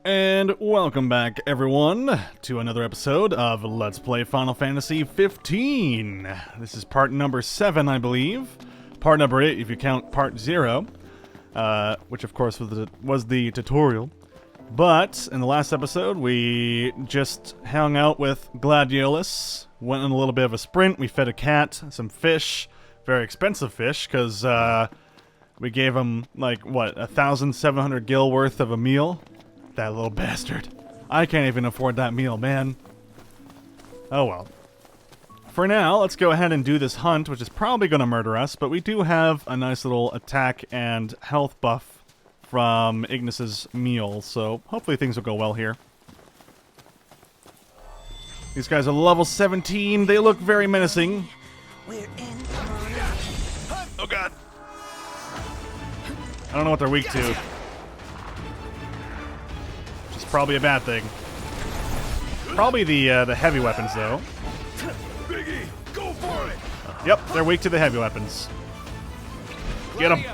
And welcome back, everyone, to another episode of Let's Play Final Fantasy 15. This is part number 7, I believe. Part number 8, if you count part 0, which of course was the tutorial. But in the last episode, we just hung out with Gladiolus, went on a little bit of a sprint. We fed a cat, some fish, very expensive fish, because we gave him like what, 1,700 gil worth of a meal. That little bastard. I can't even afford that meal, man. Oh well. For now, let's go ahead and do this hunt, which is probably going to murder us, but we do have a nice little attack and health buff from Ignis's meal, so hopefully things will go well here. These guys are level 17. They look very menacing. We're in. Oh god. I don't know what they're weak to. Probably a bad thing. Probably the heavy weapons, though. Biggie, go for it. Yep, they're weak to the heavy weapons. Get them.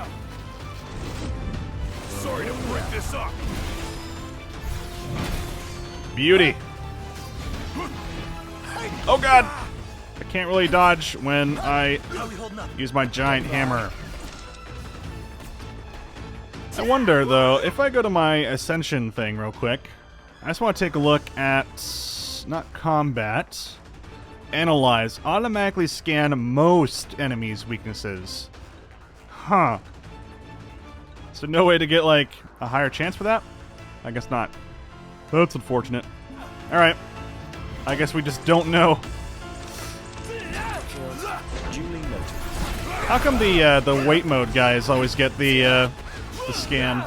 Sorry to break this up. Beauty. Oh god! I can't really dodge when I use my giant hammer. I wonder, though, if I go to my Ascension thing real quick, I just want to take a look at, not combat, analyze, automatically scan most enemies' weaknesses. Huh. So no way to get, like, a higher chance for that? I guess not. That's unfortunate. Alright. I guess we just don't know. How come the wait mode guys always get the scan?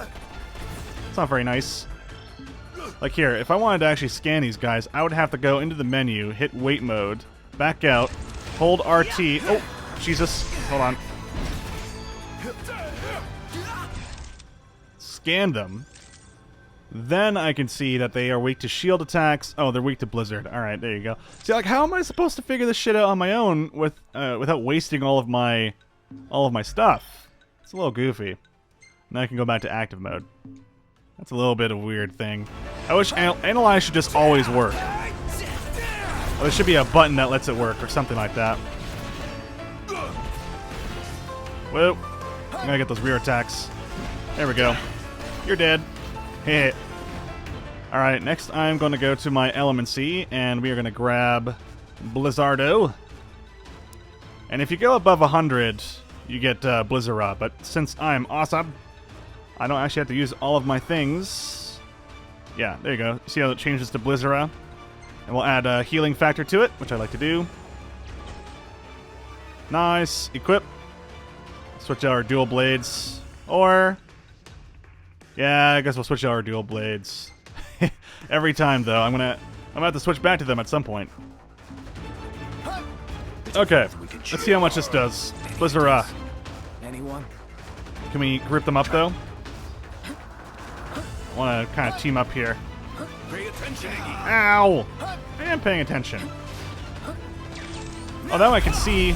It's not very nice. Like here, if I wanted to actually scan these guys, I would have to go into the menu, hit wait mode, back out, hold RT. Oh, Jesus. Hold on. Scan them. Then I can see that they are weak to shield attacks. Oh, they're weak to blizzard. Alright, there you go. See, like, how am I supposed to figure this shit out on my own without wasting all of my stuff? It's a little goofy. Now I can go back to active mode. That's a little bit of a weird thing. I wish Analyze should just always work. Or there should be a button that lets it work or something like that. Whoa. I'm gonna get those rear attacks. There we go. You're dead. Hit. Alright, next I'm going to go to my Elemency, and we are going to grab Blizzardo. And if you go above 100, you get Blizzara, but since I'm awesome, I don't actually have to use all of my things. Yeah, there you go. See how it changes to Blizzara? And we'll add a healing factor to it, which I like to do. Nice. Equip. Switch out our dual blades. Or... yeah, I guess we'll switch out our dual blades. Every time, though, I'm gonna have to switch back to them at some point. Okay, let's see how much this does. Blizzara. Anyone? Can we group them up, though? I want to kind of team up here. Pay attention, Iggy. Ow! I am paying attention. Oh, now I can see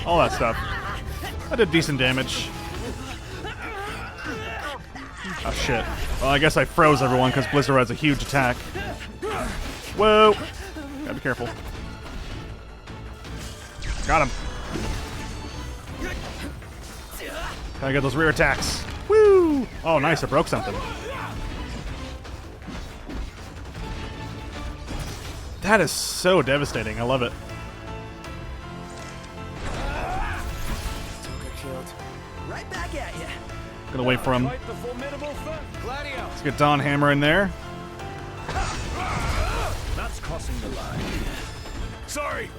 all that stuff. I did decent damage. Oh, shit. Well, I guess I froze everyone because Blizzard has a huge attack. Whoa! Gotta be careful. Got him. Gotta get those rear attacks. Woo! Oh, nice. I broke something. That is so devastating. I love it. Right back at you. Gonna wait for him. Let's get Dawn Hammer in there. That's crossing the line. Sorry.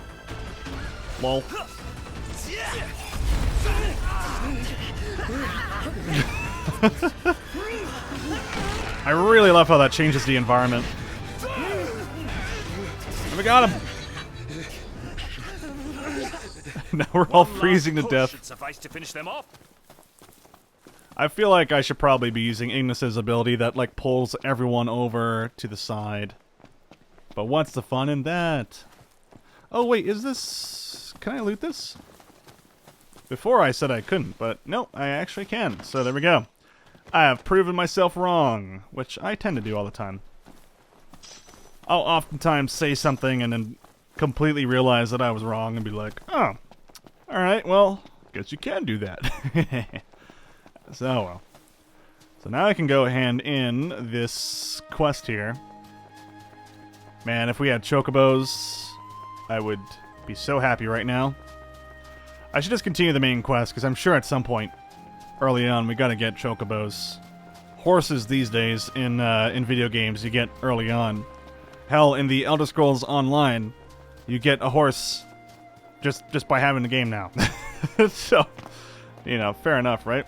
Lol. I really love how that changes the environment. And we got him. Now we're all freezing to death. Should suffice to finish them off. I feel like I should probably be using Ignis's ability that, like, pulls everyone over to the side. But what's the fun in that? Oh, wait, is this... can I loot this? Before I said I couldn't, but no, I actually can. So there we go. I have proven myself wrong, which I tend to do all the time. I'll oftentimes say something and then completely realize that I was wrong and be like, oh, alright, well, guess you can do that. So, well. So now I can go hand in this quest here. Man, if we had chocobos, I would be so happy right now. I should just continue the main quest, because I'm sure at some point early on we gotta get chocobos. Horses these days in video games you get early on. Hell, in the Elder Scrolls Online, you get a horse just by having the game now. So, you know, fair enough, right?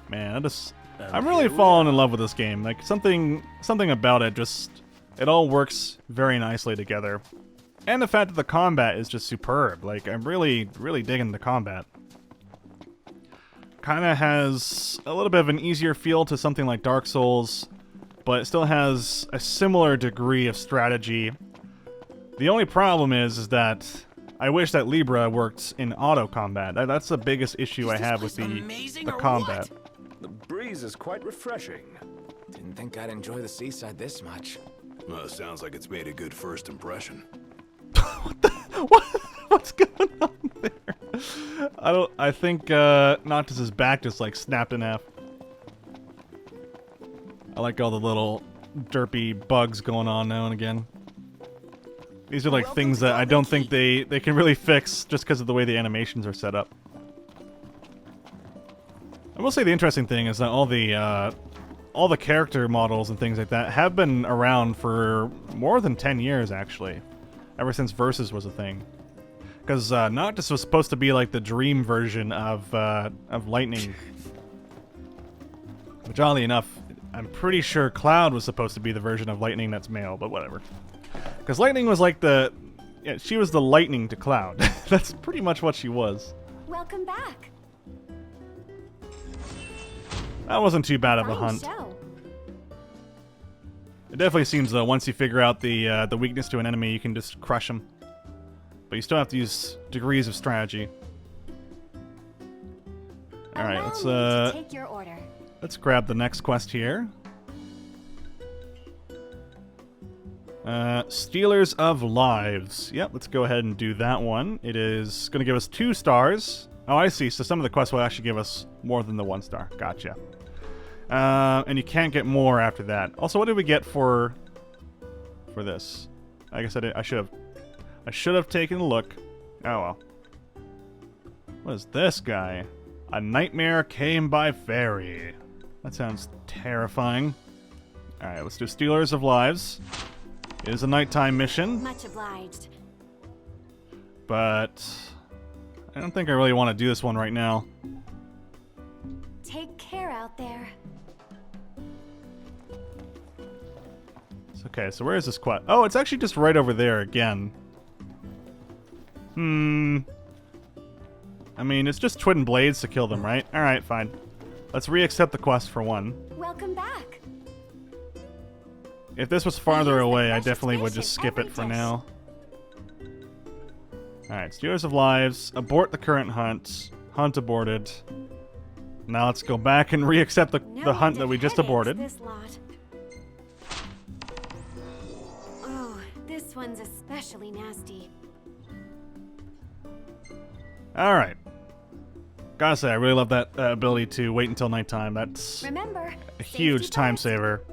Man, I'm really falling in love with this game. Like, something about it it all works very nicely together. And the fact that the combat is just superb. Like, I'm really digging the combat. Kind of has a little bit of an easier feel to something like Dark Souls, but it still has a similar degree of strategy. The only problem is that I wish that Libra worked in auto combat. That's the biggest issue I have with the combat. The breeze is quite refreshing. Didn't think I'd enjoy the seaside this much. Well, it sounds like it's made a good first impression. What's going on there? I think Noctis's back just like snapped in half. I like all the little derpy bugs going on now and again. These are like things that I don't think they can really fix just because of the way the animations are set up. I will say the interesting thing is that all the character models and things like that have been around for more than 10 years, actually. Ever since Versus was a thing. Because Noctis was supposed to be like the dream version of Lightning. Which, oddly enough, I'm pretty sure Cloud was supposed to be the version of Lightning that's male, but whatever. Because Lightning was like she was the Lightning to Cloud. That's pretty much what she was. Welcome back. That wasn't too bad of a hunt. It definitely seems though, once you figure out the weakness to an enemy, you can just crush them. But you still have to use degrees of strategy. All right, let's grab the next quest here. Stealers of Lives. Yep, let's go ahead and do that one. It is going to give us 2 stars. Oh, I see. So some of the quests will actually give us more than the 1 star. Gotcha. And you can't get more after that. Also, what did we get for this? I guess I should have taken a look. Oh well. What is this guy? A nightmare came by ferry. That sounds terrifying. All right, let's do Stealers of Lives. It is a nighttime mission. Much obliged. But I don't think I really want to do this one right now. Take care out there. Okay, so where is this quest? Oh, it's actually just right over there again. I mean, it's just twin blades to kill them, right? Alright, fine. Let's re-accept the quest for one. Welcome back. If this was farther away, I definitely would just skip it for now. Alright, Stealers of Lives. Abort the current hunt. Hunt aborted. Now let's go back and re-accept the hunt that we just aborted. This lot. Oh, this one's especially nasty. Alright. Gotta say, I really love that ability to wait until nighttime. That's Remember, a huge time saver.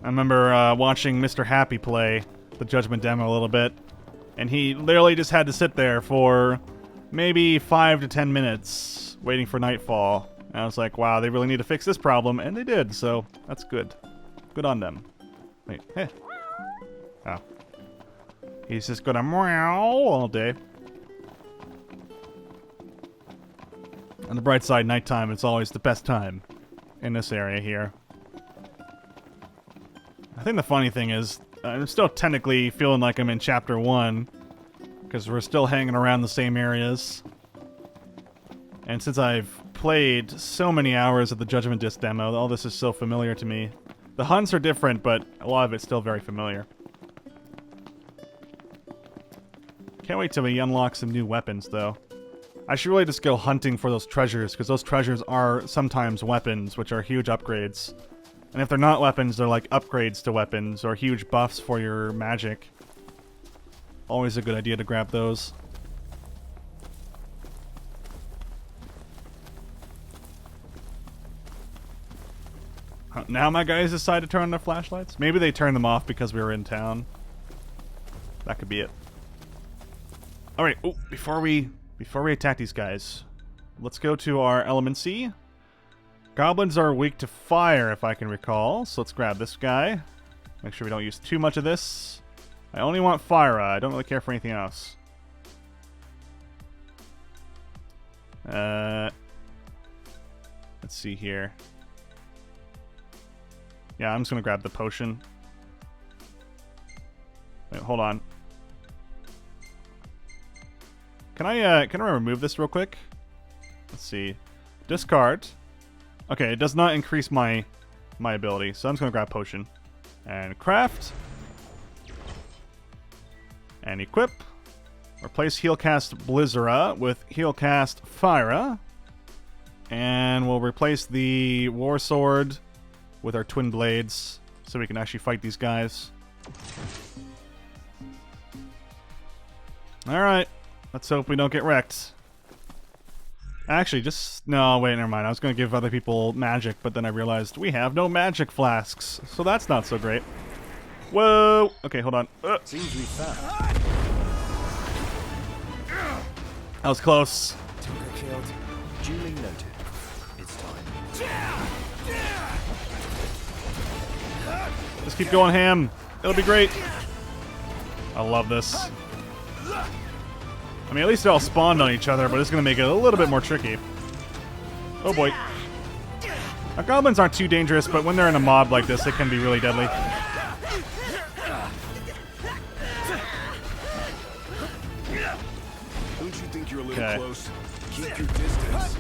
I remember watching Mr. Happy play the Judgment demo a little bit, and he literally just had to sit there for maybe 5 to 10 minutes waiting for nightfall. And I was like, wow, they really need to fix this problem, and they did, so that's good. Good on them. Wait, hey. Oh. He's just gonna meow all day. On the bright side, nighttime is always the best time in this area here. I think the funny thing is, I'm still technically feeling like I'm in Chapter 1, because we're still hanging around the same areas. And since I've played so many hours of the Judgment Disc demo, all this is so familiar to me. The hunts are different, but a lot of it's still very familiar. Can't wait till we unlock some new weapons, though. I should really just go hunting for those treasures, because those treasures are sometimes weapons, which are huge upgrades. And if they're not weapons, they're like upgrades to weapons, or huge buffs for your magic. Always a good idea to grab those. Now my guys decide to turn on their flashlights? Maybe they turned them off because we were in town. That could be it. Alright, oh, before we attack these guys, let's go to our element C. Goblins are weak to fire, if I can recall. So let's grab this guy. Make sure we don't use too much of this. I only want fire. I don't really care for anything else. Let's see here. Yeah, I'm just gonna grab the potion. Wait, hold on. Can I remove this real quick? Let's see. Discard. Okay, it does not increase my ability, so I'm just gonna grab potion. And craft. And equip. Replace Healcast Blizzara with Healcast Fyra. And we'll replace the War Sword with our Twin Blades, so we can actually fight these guys. Alright. Let's hope we don't get wrecked. Actually, no, wait, never mind. I was going to give other people magic, but then I realized we have no magic flasks, so that's not so great. Whoa! Okay, hold on. Seems we found. That was close. Tinker killed. Duly noted. It's time. Just keep going ham. It'll be great. I love this. I mean, at least they all spawned on each other, but it's going to make it a little bit more tricky. Oh boy. Now, goblins aren't too dangerous, but when they're in a mob like this, it can be really deadly. Don't you think you're a little Okay. close? Keep your distance.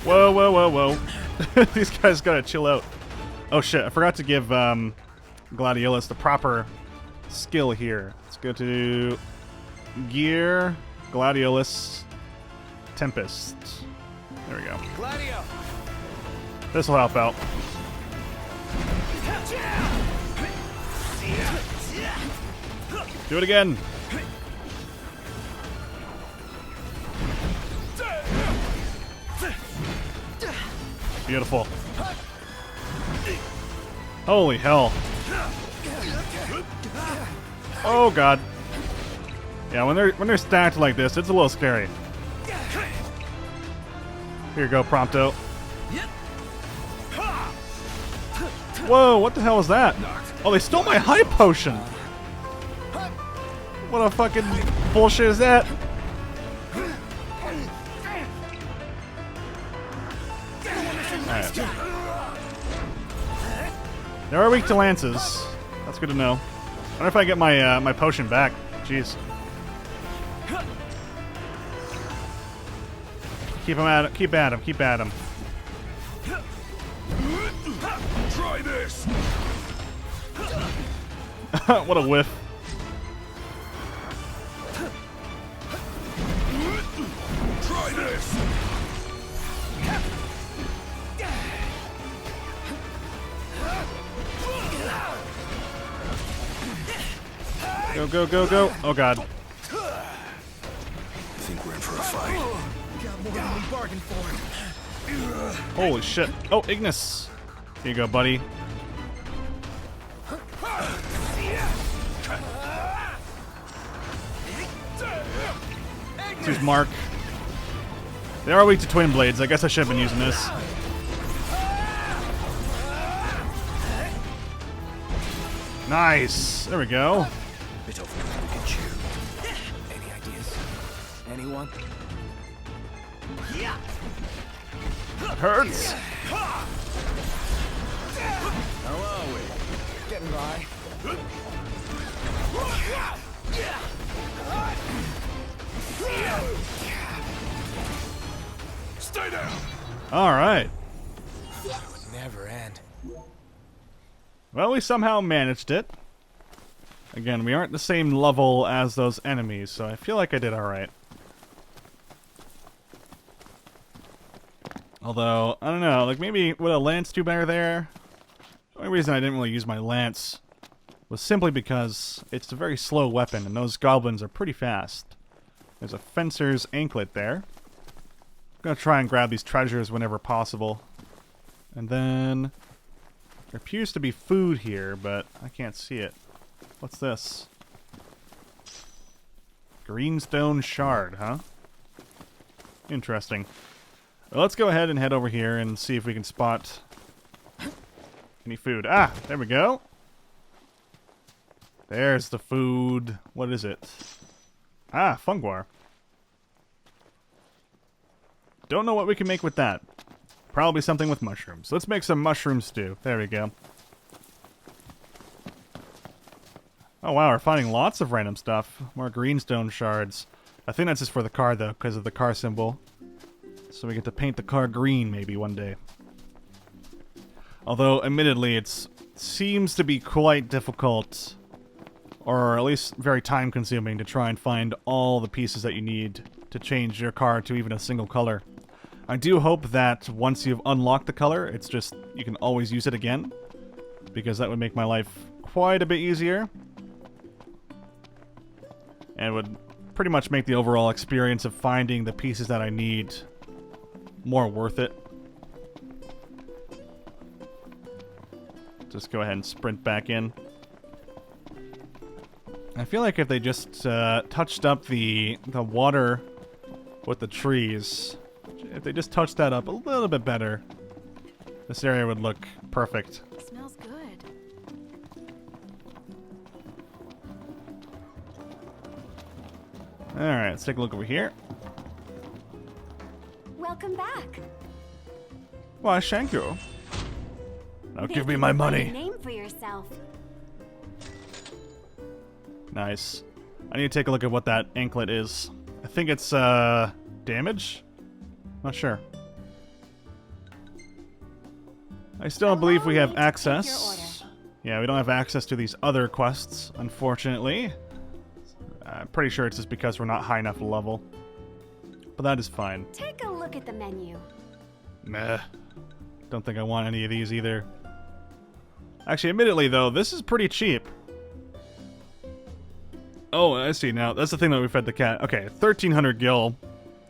Whoa, whoa, whoa, whoa. These guys gotta chill out. Oh shit, I forgot to give Gladiolus the proper skill here. Let's go to Gear, Gladiolus, Tempest. There we go. Gladio. This will help out. Do it again. Beautiful. Holy hell. Oh god. Yeah, when they're stacked like this, it's a little scary. Here you go, Prompto. Whoa, what the hell is that? Oh, they stole my high potion. What a fucking bullshit is that? Alright. They are weak to lances. That's good to know. I wonder if I get my my potion back. Jeez. Keep him at him. Keep at him. Keep at him. Try this. What a whiff. Try this. Go, go, go, go. Oh god. I think we're in for a fight. Got more than we bargained for. Holy shit. Oh, Ignis. Here you go, buddy. Here's Mark. They are weak to twin blades. I guess I should have been using this. Nice. There we go. Bit of we can chew. Any ideas? Anyone? It hurts. How are we? Getting by. Stay down. All right. It would never end. Well, we somehow managed it. Again, we aren't the same level as those enemies, so I feel like I did alright. Although, I don't know, like maybe would a lance do better there? The only reason I didn't really use my lance was simply because it's a very slow weapon, and those goblins are pretty fast. There's a fencer's anklet there. I'm gonna try and grab these treasures whenever possible. And then there appears to be food here, but I can't see it. What's this? Greenstone shard, huh? Interesting. Well, let's go ahead and head over here and see if we can spot any food. Ah, there we go. There's the food. What is it? Ah, funguar. Don't know what we can make with that. Probably something with mushrooms. Let's make some mushroom stew. There we go. Oh wow, we're finding lots of random stuff. More greenstone shards. I think that's just for the car though, because of the car symbol. So we get to paint the car green maybe one day. Although, admittedly, it seems to be quite difficult, or at least very time-consuming, to try and find all the pieces that you need to change your car to even a single color. I do hope that once you've unlocked the color, it's just, you can always use it again, because that would make my life quite a bit easier. And would pretty much make the overall experience of finding the pieces that I need more worth it. Just go ahead and sprint back in. I feel like if they just touched up the water with the trees, if they just touched that up a little bit better, this area would look perfect. Smells good. Alright, let's take a look over here. Welcome back. Why, thank you. Now give me Maybe my you find a money. name for yourself. Nice. I need to take a look at what that anklet is. I think it's, damage? Not sure. I still don't believe we have Allow me to take access. your order. Yeah, we don't have access to these other quests, unfortunately. I'm pretty sure it's just because we're not high enough level. But that is fine. Take a look at the menu. Meh. Don't think I want any of these either. Actually, admittedly, though, this is pretty cheap. Oh, I see now. That's the thing that we fed the cat. Okay, 1,300 gil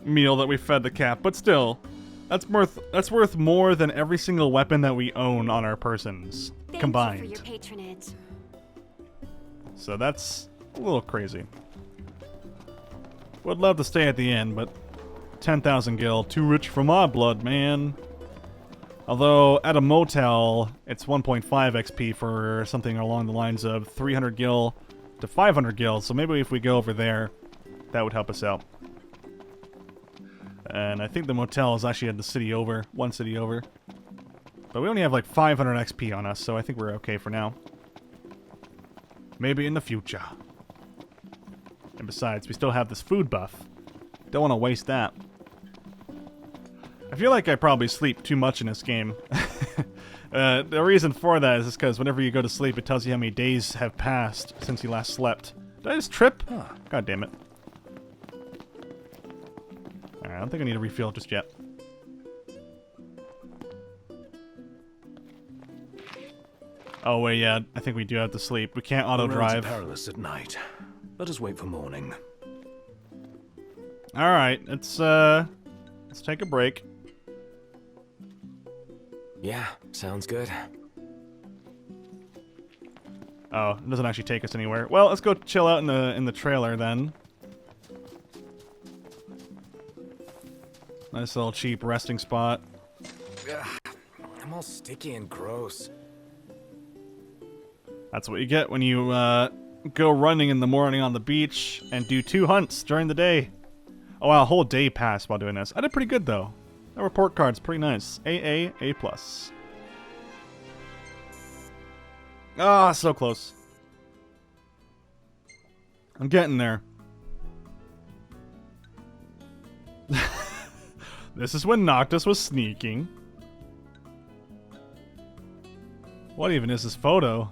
meal that we fed the cat, but still, that's worth more than every single weapon that we own on our persons combined. Thank you for your patronage. So that's a little crazy. Would love to stay at the end, but 10,000 gil, too rich for my blood, man. Although, at a motel, it's 1.5 XP for something along the lines of 300 gil to 500 gil, so maybe if we go over there, that would help us out. And I think the motel is actually at the city over, one city over. But we only have like 500 XP on us, so I think we're okay for now. Maybe in the future. And besides, we still have this food buff. Don't want to waste that. I feel like I probably sleep too much in this game. The reason for that is because whenever you go to sleep, it tells you how many days have passed since you last slept. Did I just trip? Huh. God damn it. Alright, I don't think I need to refill just yet. Oh wait, yeah, I think we do have to sleep. We can't auto-drive. Perilous at night. Let us wait for morning. Alright, let's take a break. Yeah, sounds good. Oh, it doesn't actually take us anywhere. Well, let's go chill out in the trailer then. Nice little cheap resting spot. Ugh, I'm all sticky and gross. That's what you get when you go running in the morning on the beach and do 2 hunts during the day. Oh wow, a whole day passed while doing this. I did pretty good though. That report card's pretty nice. AA, A+. Ah, so close. I'm getting there. This is when Noctis was sneaking. What even is this photo?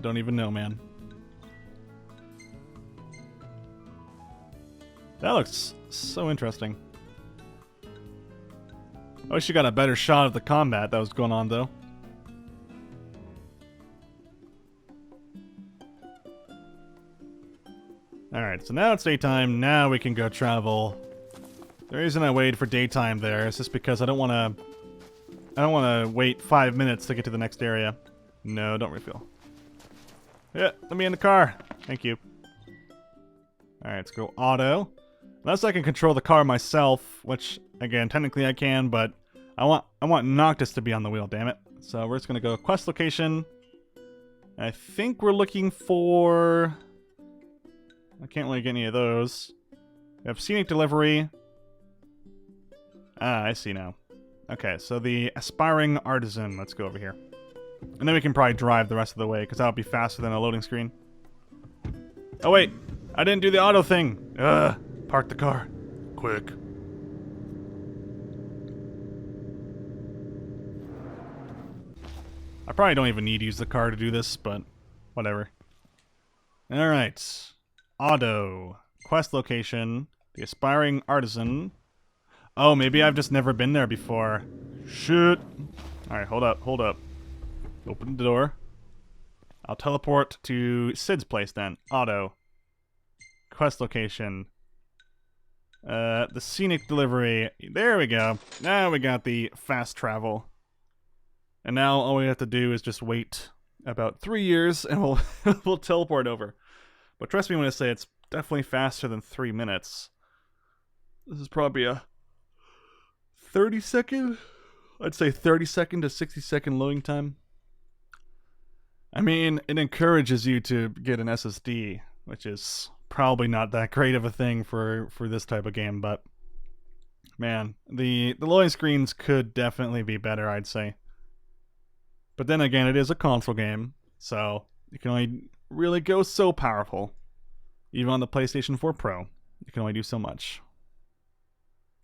don't even know, man. That looks so interesting. I wish you got a better shot of the combat that was going on, though. Alright, so now it's daytime. Now we can go travel. The reason I waited for daytime there is just because I don't want to wait 5 minutes to get to the next area. No, don't refill. Yeah, let me in the car. Thank you. Alright, let's go auto. Unless I can control the car myself, which, again, technically I can, but I want Noctis to be on the wheel, damn it. So we're just gonna go quest location. I think we're looking for... I can't really get any of those. We have scenic delivery. Ah, I see now. Okay, so the aspiring artisan. Let's go over here. And then we can probably drive the rest of the way, because that'll be faster than a loading screen. Oh wait, I didn't do the auto thing. Ugh, park the car. Quick. I probably don't even need to use the car to do this, but whatever. Alright. Auto. Quest location. The aspiring artisan. Oh, maybe I've just never been there before. Shit. Alright, hold up, hold up. Open the door. I'll teleport to Sid's place then. Auto. Quest location. The scenic delivery. There we go. Now we got the fast travel. And now all we have to do is just wait about 3 years and we'll we'll teleport over. But trust me when I say it's definitely faster than 3 minutes. This is probably a 30-second? I'd say 30-second to 60-second loading time. I mean, it encourages you to get an SSD, which is probably not that great of a thing for this type of game, but man, the loading screens could definitely be better, I'd say. But then again, it is a console game, so you can only really go so powerful. Even on the PlayStation 4 Pro, you can only do so much.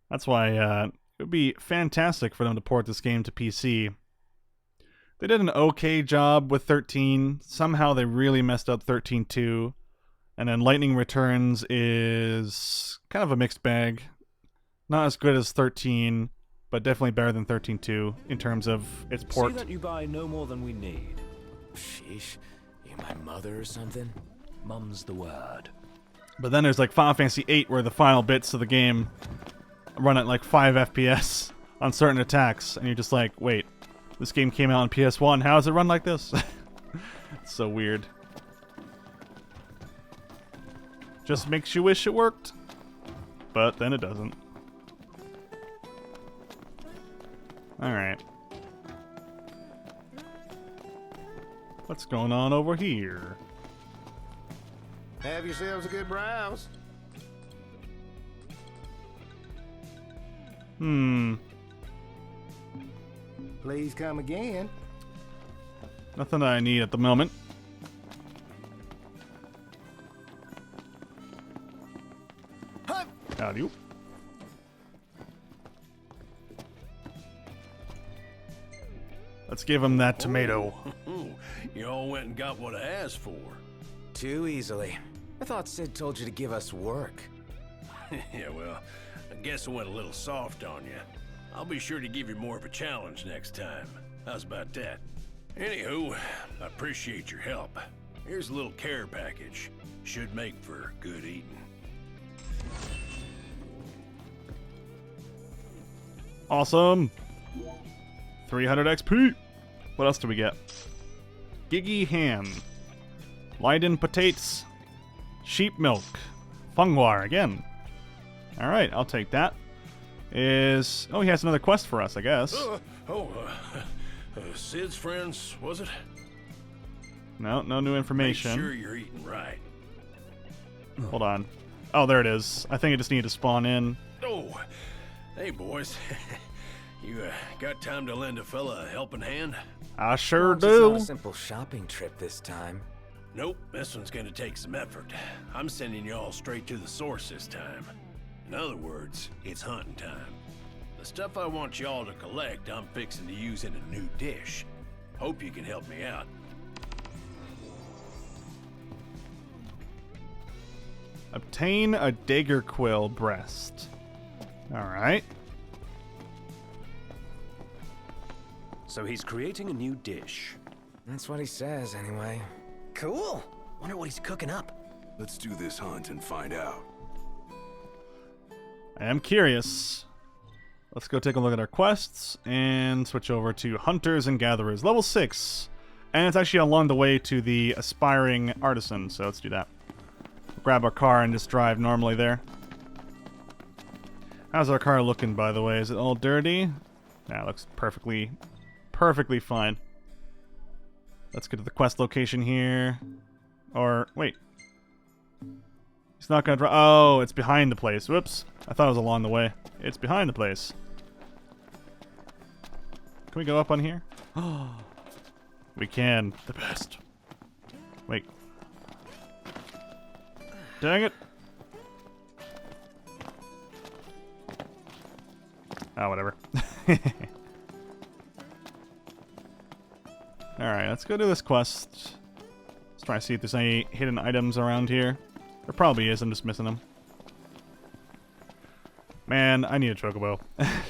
That's why it would be fantastic for them to port this game to PC. They did an okay job with 13. Somehow they really messed up 13.2. And then Lightning Returns is kind of a mixed bag. Not as good as 13, but definitely better than 13.2 in terms of its port. See that you buy no more than we need. Sheesh, you my mother or something? Mum's the word. But then there's like Final Fantasy VIII where the final bits of the game run at like 5 FPS on certain attacks, and you're just like, wait, this game came out on PS1, how does it run like this? It's so weird. Just makes you wish it worked, but then it doesn't. Alright. What's going on over here? Have yourselves a good browse. Please come again. Nothing that I need at the moment. Howdy. Let's give him that tomato. You all went and got what I asked for. Too easily. I thought Sid told you to give us work. Yeah, well, I guess I went a little soft on you. I'll be sure to give you more of a challenge next time. How's about that? Anywho, I appreciate your help. Here's a little care package. Should make for good eating. Awesome. 300 XP. What else do we get? Giggy ham. Leiden potatoes. Sheep milk. Fungwar again. Alright, I'll take that. Oh, he has another quest for us, I guess. Sid's friends, was it? No new information. Make sure you're eating right. Hold on. Oh, there it is. I think I just need to spawn in. Oh, hey boys. You got time to lend a fella a helping hand? I sure It's not a do. simple shopping trip this time. Nope, this one's gonna take some effort. I'm sending y'all straight to the source this time. In other words, it's hunting time. The stuff I want y'all to collect, I'm fixing to use in a new dish. Hope you can help me out. Obtain a dagger quill breast. Alright. So he's creating a new dish. That's what he says, anyway. Cool. Wonder what he's cooking up. Let's do this hunt and find out. I am curious. Let's go take a look at our quests and switch over to Hunters and Gatherers. Level 6. And it's actually along the way to the Aspiring Artisan, so let's do that. Grab our car and just drive normally there. How's our car looking, by the way? Is it all dirty? Nah, it looks perfectly fine. Let's get to the quest location here. Or, wait. He's not gonna drive. Oh, it's behind the place. Whoops. I thought it was along the way. It's behind the place. Can we go up on here? Oh, we can. The best. Wait. Dang it. Oh, whatever. Alright, let's go do this quest. Let's try to see if there's any hidden items around here. There probably is, I'm just missing them. Man, I need a chocobo.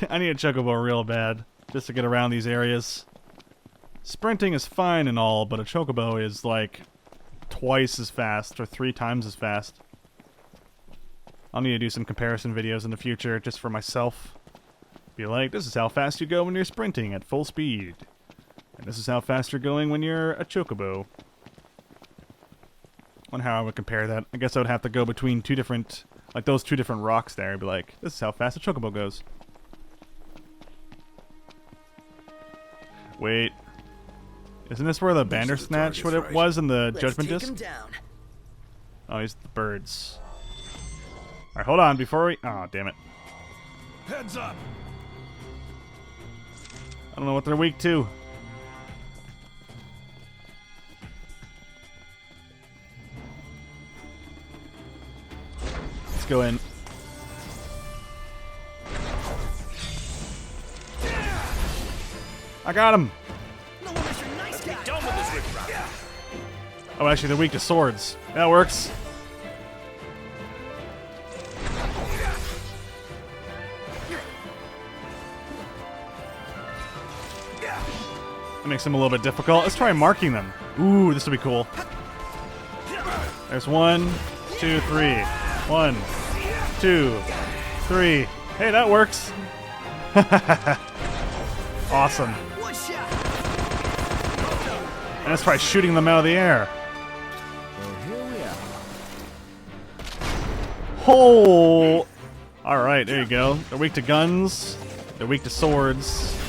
I need a chocobo real bad, just to get around these areas. Sprinting is fine and all, but a chocobo is like twice as fast, or 3 times as fast. I'll need to do some comparison videos in the future, just for myself. Be like, this is how fast you go when you're sprinting at full speed. And this is how fast you're going when you're a chocobo. Wonder how I would compare that. I guess I would have to go between 2 different, like those 2 different rocks there. Be like, this is how fast a chocobo goes. Wait. Isn't this where the Bandersnatch what it was in the Judgment Disc? Oh, he's the birds. Alright, hold on before we... Oh, damn it. Heads up. I don't know what they're weak to. Let's go in. I got him! No wonder you're a nice guy. Done with this riffraff. Oh, actually, they're weak to swords. That works. That makes them a little bit difficult. Let's try marking them. Ooh, this will be cool. There's 1, 2, 3. 1, 2, 3. Hey, that works. Awesome. One shot. And let's try shooting them out of the air. Well, here we are. Oh! Alright, there you go. They're weak to guns, they're weak to swords,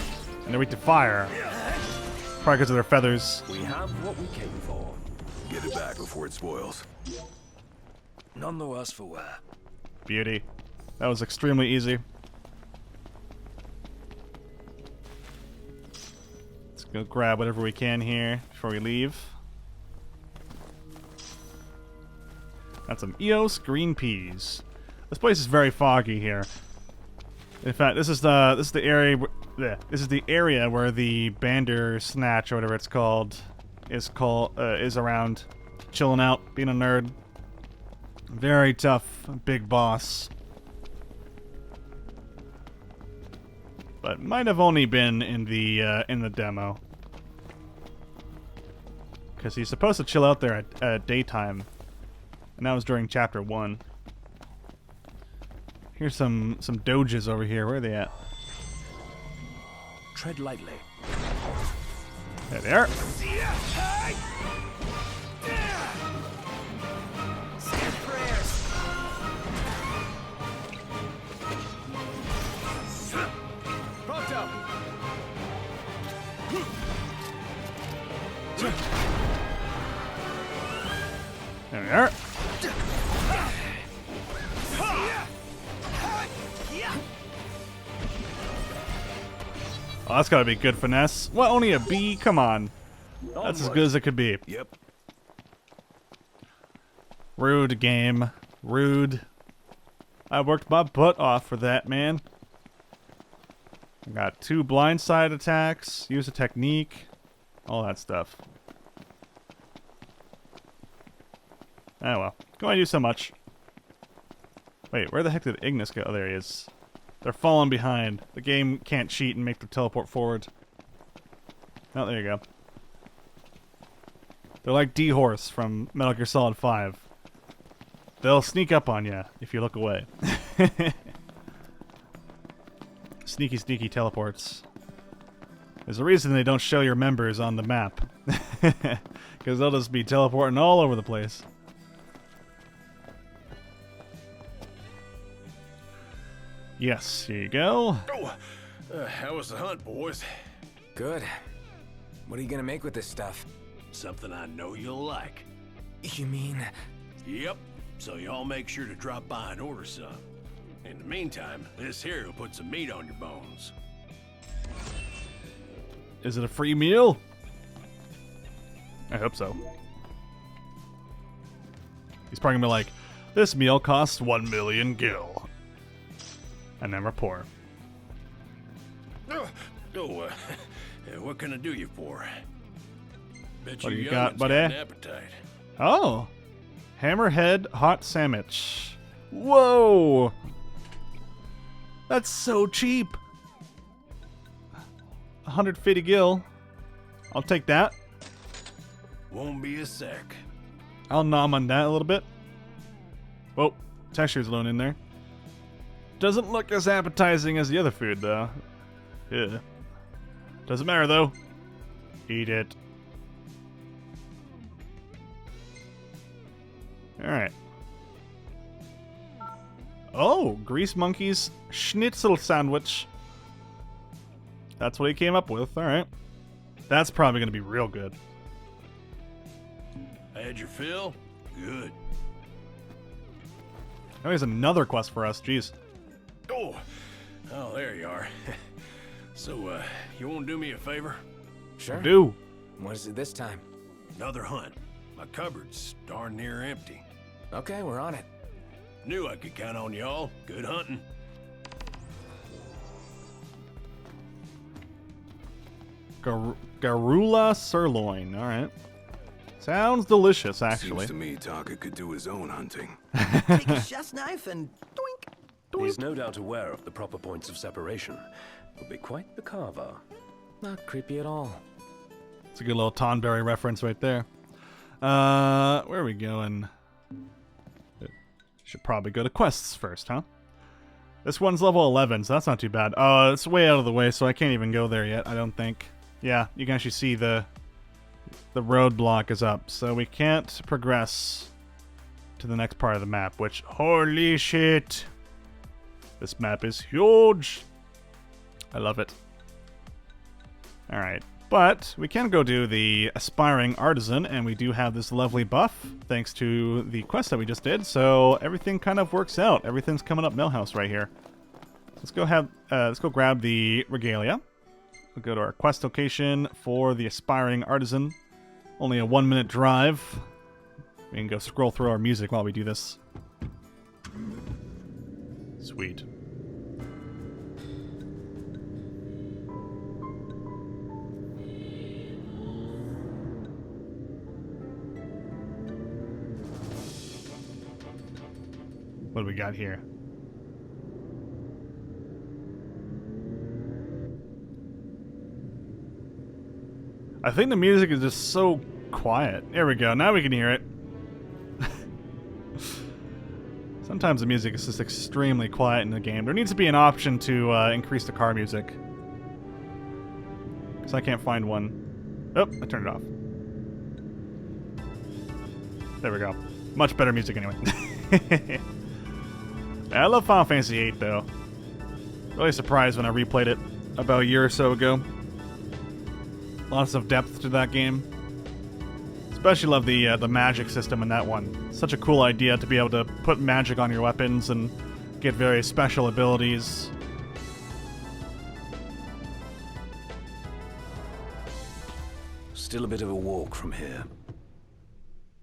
and they're weak to fire. Probably because of their feathers. We have what we came for. Get it back before it spoils. None the worse for wear. Beauty. That was extremely easy. Let's go grab whatever we can here before we leave. Got some Eos green peas. This place is very foggy here. In fact, this is the area. This is the area where the Bandersnatch or whatever it's called is around, chilling out, being a nerd. Very tough, big boss. But might have only been in the demo, because he's supposed to chill out there at daytime, and that was during chapter 1. Here's some doges over here. Where are they at? Tread lightly. There they are. Say your prayers. Pronto. There we are. Oh, that's gotta be good finesse. What, only a B? Come on. That's as good as it could be. Yep. Rude game. Rude. I worked my butt off for that, man. I got 2 blindside attacks, use a technique, all that stuff. Oh well. Can only do so much. Wait, where the heck did Ignis go? Oh, there he is. They're falling behind. The game can't cheat and make them teleport forward. Oh, there you go. They're like D-Horse from Metal Gear Solid 5. They'll sneak up on you if you look away. Sneaky, sneaky teleports. There's a reason they don't show your members on the map. Because they'll just be teleporting all over the place. Yes, here you go. Oh, how was the hunt, boys? Good. What are you gonna make with this stuff? Something I know you'll like. You mean... Yep. So y'all make sure to drop by and order some. In the meantime, this here will put some meat on your bones. Is it a free meal? I hope so. He's probably gonna be like, this meal costs 1 million gil. And then we're poor. What can I do you for? Bet What do you young got, ones buddy? an appetite. Oh! Hammerhead hot sandwich. Whoa! That's so cheap! 150 gil. I'll take that. Won't be a sec. I'll nom on that a little bit. Oh, texture's alone in there. Doesn't look as appetizing as the other food, though. Yeah. Doesn't matter, though. Eat it. Alright. Oh, Grease Monkey's schnitzel sandwich. That's what he came up with. Alright. That's probably going to be real good. Had your fill? Good. Oh, here's another quest for us. Jeez. Oh, there you are. So, you won't do me a favor? Sure. Do. What is it this time? Another hunt. My cupboard's darn near empty. Okay, we're on it. Knew I could count on y'all. Good hunting. Garula sirloin. All right. Sounds delicious, actually. Seems to me Taka could do his own hunting. Take a chef's knife and doink. He's no doubt aware of the proper points of separation. Would be quite the carver. Not creepy at all. It's a good little Tonberry reference right there. Where are we going? Should probably go to quests first, huh? This one's level 11, so that's not too bad. Oh, it's way out of the way, so I can't even go there yet, I don't think. Yeah, you can actually see the roadblock is up, so we can't progress to the next part of the map, which, holy shit! This map is huge! I love it. Alright, but we can go do the Aspiring Artisan, and we do have this lovely buff, thanks to the quest that we just did, so everything kind of works out. Everything's coming up Millhouse right here. Let's go grab the Regalia. We'll go to our quest location for the Aspiring Artisan. Only a 1-minute drive. We can go scroll through our music while we do this. Sweet. What do we got here? I think the music is just so quiet. There we go. Now we can hear it. Sometimes the music is just extremely quiet in the game. There needs to be an option to increase the car music. Because I can't find one. Oh, I turned it off. There we go. Much better music anyway. I love Final Fantasy VIII, though. Really surprised when I replayed it about a year or so ago. Lots of depth to that game. Especially love the magic system in that one. Such a cool idea to be able to put magic on your weapons and get very special abilities. Still a bit of a walk from here.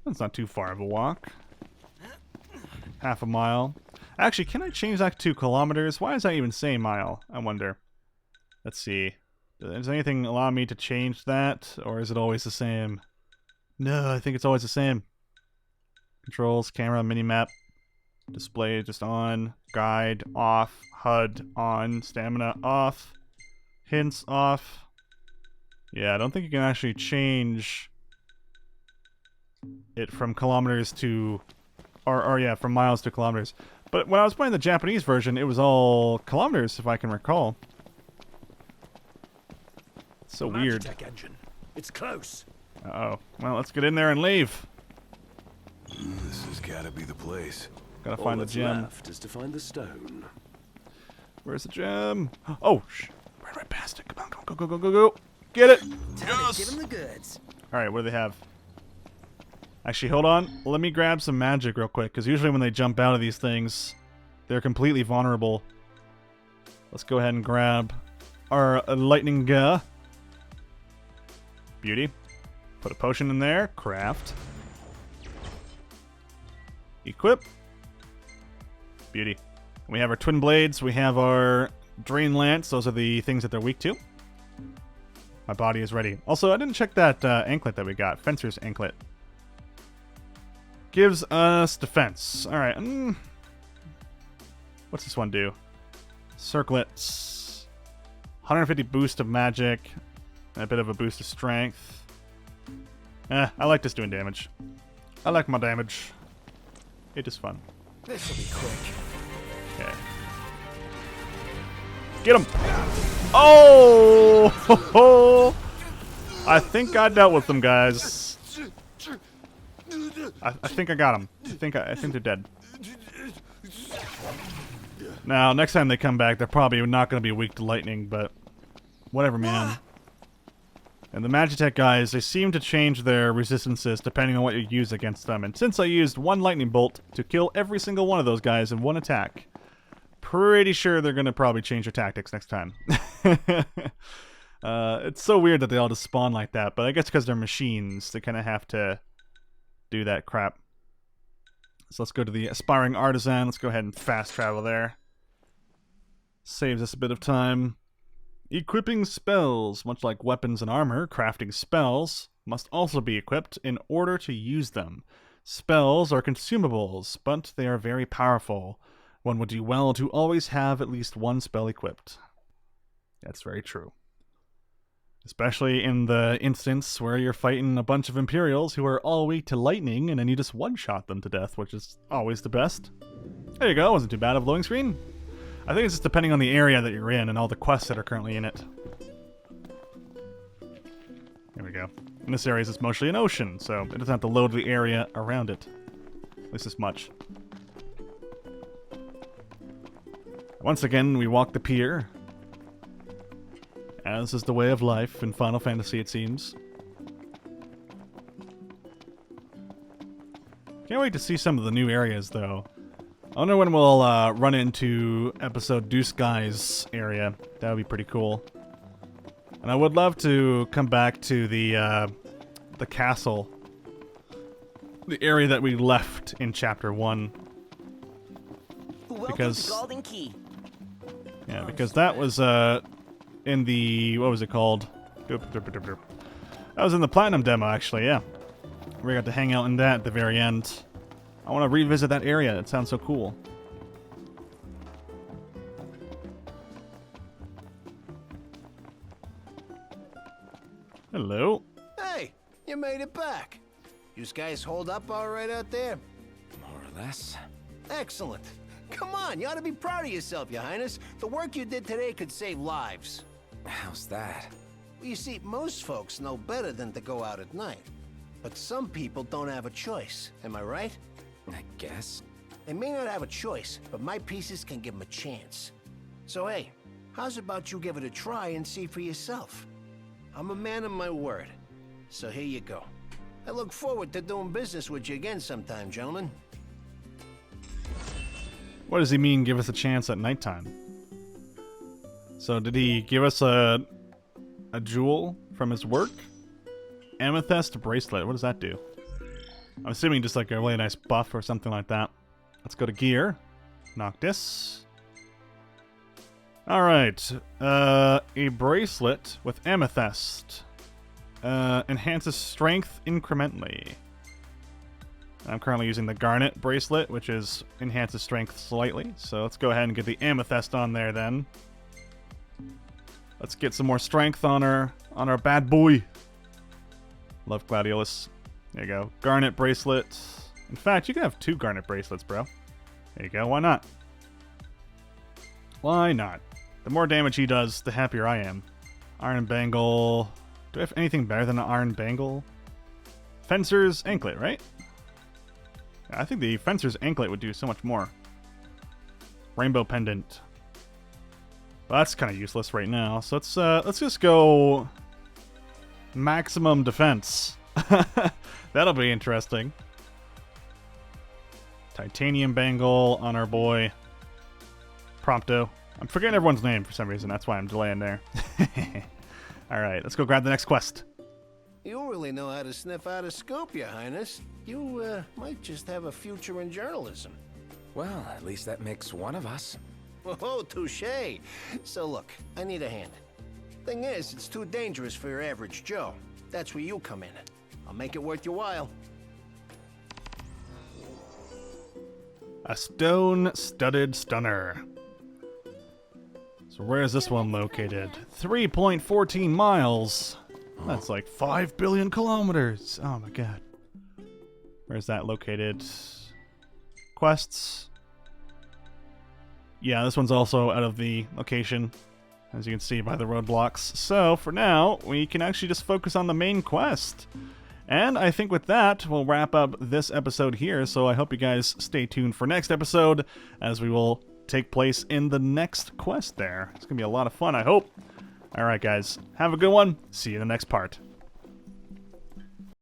That's not too far of a walk. Half a mile. Actually, can I change that to kilometers? Why does that even say mile? I wonder. Let's see. Does anything allow me to change that? Or is it always the same? No, I think it's always the same. Controls, camera, minimap. Display just on. Guide off. HUD on. Stamina off. Hints off. Yeah, I don't think you can actually change it from kilometers to... Or yeah, from miles to kilometers. But when I was playing the Japanese version, it was all kilometers, if I can recall. It's so weird. Magitech engine. It's close. Uh-oh. Well, let's get in there and leave. This has gotta be the place. Gotta All find the that's gem. left is to find the stone. Where's the gem? Oh, right past it. Come on, go, go, go, go, go. Get it! Time to give him the goods. Alright, what do they have? Actually, hold on. Let me grab some magic real quick, because usually when they jump out of these things, they're completely vulnerable. Let's go ahead and grab our lightning gah. Beauty. Put a potion in there. Craft. Equip. Beauty. We have our twin blades. We have our drain lance. Those are the things that they're weak to. My body is ready. Also, I didn't check that anklet that we got. Fencer's anklet. Gives us defense. Alright. What's this one do? Circlets. 150 boost of magic. And a bit of a boost of strength. I like this doing damage. I like my damage. It is fun. This'll be quick. Okay. Get him! Oh! I think I dealt with them, guys. I think I got them. I think they're dead. Now, next time they come back, they're probably not going to be weak to lightning, but whatever, man. And the Magitech guys, they seem to change their resistances depending on what you use against them. And since I used one lightning bolt to kill every single one of those guys in one attack, pretty sure they're going to probably change their tactics next time. It's so weird that they all just spawn like that, but I guess because they're machines, they kind of have to do that crap. So let's go to the Aspiring Artisan. Let's go ahead and fast travel there. Saves us a bit of time. Equipping spells. Much like weapons and armor, crafting spells must also be equipped in order to use them. Spells are consumables, but they are very powerful. One would do well to always have at least one spell equipped. That's very true. Especially in the instance where you're fighting a bunch of Imperials who are all weak to lightning, and then you just one-shot them to death, which is always the best. There you go, wasn't too bad of a loading screen. I think it's just depending on the area that you're in and all the quests that are currently in it. There we go. In this area is mostly an ocean, so it doesn't have to load the area around it. At least this much. Once again, we walk the pier. As is the way of life in Final Fantasy, it seems. Can't wait to see some of the new areas, though. I wonder when we'll run into episode Deuce Guy's area. That would be pretty cool. And I would love to come back to the castle. The area that we left in Chapter 1. Because... Golden Key. Yeah, because that was in the... What was it called? That was in the Platinum demo, actually, yeah. We got to hang out in that at the very end. I want to revisit that area. It sounds so cool. Hello. Hey, you made it back. You guys hold up all right out there? More or less. Excellent. Come on, you ought to be proud of yourself, Your Highness. The work you did today could save lives. How's that? Well, you see, most folks know better than to go out at night. But some people don't have a choice. Am I right? I guess. They may not have a choice, but my pieces can give them a chance. So hey, how's about you give it a try and see for yourself? I'm a man of my word. So here you go. I look forward to doing business with you again sometime, gentlemen. What does he mean, give us a chance at nighttime? So did he give us a jewel from his work? Amethyst bracelet, what does that do? I'm assuming just like a really nice buff or something like that. Let's go to gear. Noctis. Alright. A bracelet with amethyst. Enhances strength incrementally. I'm currently using the Garnet bracelet, which enhances strength slightly. So let's go ahead and get the Amethyst on there then. Let's get some more strength on our bad boy. Love Gladiolus. There you go. Garnet bracelet. In fact, you can have 2 Garnet bracelets, bro. There you go. Why not? Why not? The more damage he does, the happier I am. Iron Bangle. Do I have anything better than an Iron Bangle? Fencer's Anklet, right? I think the Fencer's Anklet would do so much more. Rainbow Pendant. Well, that's kind of useless right now. So let's just go maximum defense. That'll be interesting. Titanium Bangle on our boy Prompto. I'm forgetting everyone's name for some reason. That's why I'm delaying there. All right, let's go grab the next quest. You really know how to sniff out a scoop, Your Highness. You might just have a future in journalism. Well, at least that makes one of us. Oh, touche. So look, I need a hand. Thing is, it's too dangerous for your average Joe. That's where you come in. I'll make it worth your while. A stone-studded stunner. So where is this one located? 3.14 miles. That's like 5 billion kilometers. Oh my god. Where's that located? Quests. Yeah, this one's also out of the location, as you can see by the roadblocks. So for now, we can actually just focus on the main quest. And I think with that, we'll wrap up this episode here. So I hope you guys stay tuned for next episode, as we will take place in the next quest there. It's going to be a lot of fun, I hope. Alright guys, have a good one. See you in the next part.